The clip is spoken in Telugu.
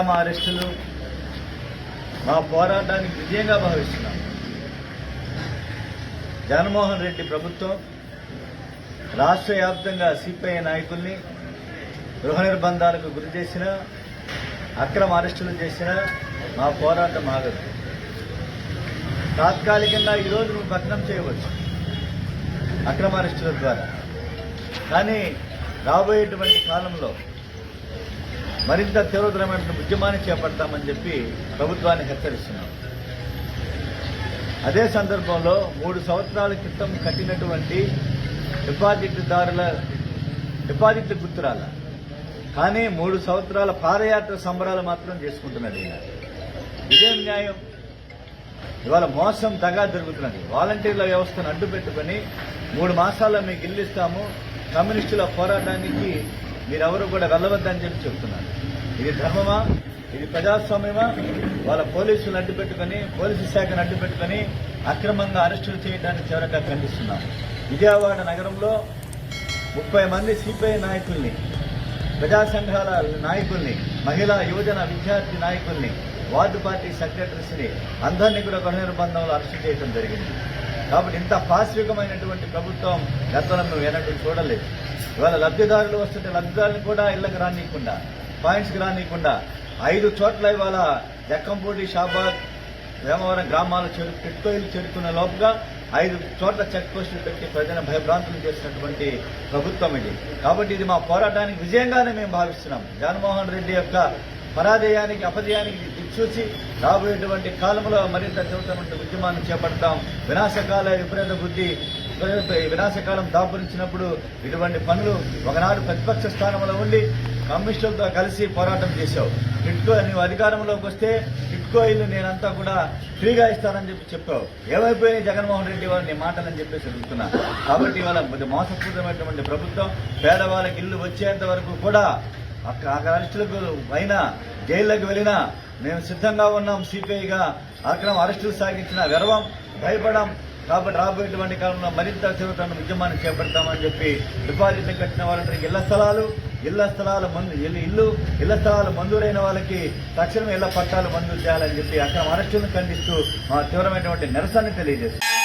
అక్రమ అరెస్టులు మా పోరాటానికి విజయంగా భావిస్తున్నాం. జగన్మోహన్ రెడ్డి ప్రభుత్వం రాష్ట్ర వ్యాప్తంగా సిపిఐ నాయకుల్ని గృహ నిర్బంధాలకు గురి చేసిన, అక్రమ అరెస్టులు చేసిన మా పోరాటం ఆగదు. తాత్కాలికంగా ఈరోజు నువ్వు భగ్నం చేయవచ్చు అక్రమ అరెస్టుల ద్వారా, కానీ రాబోయేటువంటి కాలంలో మరింత తీవ్రతరమైన ఉద్యమాన్ని చేపడతామని చెప్పి ప్రభుత్వాన్ని హెచ్చరిస్తున్నాం. అదే సందర్భంలో 3 సంవత్సరాల క్రితం కట్టినటువంటి డిపాజిట్లు గుర్తురాల, కానీ 3 సంవత్సరాల పాదయాత్ర సంబరాలు మాత్రం చేసుకుంటున్నది. ఇదేం న్యాయం? ఇవాళ మోసం దగా జరుగుతున్నది. వాలంటీర్ల వ్యవస్థను అడ్డు పెట్టుకుని 3 మాసాల్లో మీకు ఇల్లు ఇస్తాము, కమ్యూనిస్టుల పోరాటానికి మీరెవరూ కూడా వెళ్ళవద్దని చెప్పి చెబుతున్నారు. ఇది ధర్మమా? ఇది ప్రజాస్వామ్యమా? వాళ్ళ పోలీసులను అడ్డు పెట్టుకుని, పోలీసు శాఖను అడ్డు పెట్టుకుని అక్రమంగా అరెస్టులు చేయడానికి తీవ్రంగా ఖండిస్తున్నాం. విజయవాడ నగరంలో 30 మంది సిపిఐ నాయకుల్ని, ప్రజా సంఘాల నాయకుల్ని, మహిళా యువజన విద్యార్థి నాయకుల్ని, వార్డు పార్టీ సెక్రటరీస్ని అందరినీ కూడా గృహ నిర్బంధంలో అరెస్టు చేయడం జరిగింది. కాబట్టి ఇంత పాశ్వికమైనటువంటి ప్రభుత్వం గతంలో మేము ఎన్నడూ చూడలేదు. ఇవాళ లబ్ధిదారులు వస్తుంటే లబ్ధిదారులను కూడా ఇళ్లకు రానియకుండా, పాయింట్స్కి రానియకుండా 5 చోట్ల ఇవాళ జక్కంపూడి, షాబాద్, వేమవరం గ్రామాలు టిట్కోయిలు చేరుకున్న లోపుగా 5 చోట్ల చెక్ పోస్టులు పెట్టి ప్రజలను భయభ్రాంతులు చేసినటువంటి ప్రభుత్వం ఇది. కాబట్టి ఇది మా పోరాటానికి విజయంగానే మేము భావిస్తున్నాం. జగన్మోహన్ రెడ్డి యొక్క పరాజయానికి, అపజయానికి దిక్సూచి రాబోయేటువంటి కాలంలో మరింత తీవ్రమైన ఉద్యమాన్ని చేపడతాం. వినాశకాల విపరీత బుద్ధి, వినాశకాలం దాపురించినప్పుడు ఇటువంటి పనులు ఒకనాడు ప్రతిపక్ష స్థానంలో ఉండి కమ్యూనిస్టులతో కలిసి పోరాటం చేశావు. టిట్కో నువ్వు అధికారంలోకి వస్తే టిట్కో ఇల్లు నేనంతా కూడా ఫ్రీగా ఇస్తానని చెప్పావు. ఏమైపోయినాయి జగన్మోహన్ రెడ్డి వారు నీ మాటలని చెప్పేసి అడుగుతున్నా. కాబట్టి ఇవాళ మోసపూరితమైనటువంటి ప్రభుత్వం పేదవాళ్ళకి ఇల్లు వచ్చేంత వరకు కూడా అరెస్టులకు అయినా, జైల్లోకి వెళ్ళినా మేము సిద్ధంగా ఉన్నాం. సిపిఐగా అక్రమ అరెస్టులు సాగించిన వెరవం, భయపడం. కాబట్టి రాబోయేటువంటి కాలంలో మరింత తీవ్రమైన ఉద్యమాన్ని చేపడతామని చెప్పి డిపాజిట్లు కట్టిన వాళ్ళందరికీ ఇళ్ల స్థలాలు మంజూరైన వాళ్ళకి తక్షణం ఇళ్ల పట్టాలు మంజూరు చేయాలని చెప్పి అక్రమ అరెస్టులను ఖండిస్తూ మా తీవ్రమైనటువంటి నిరసనని తెలియజేస్తాం.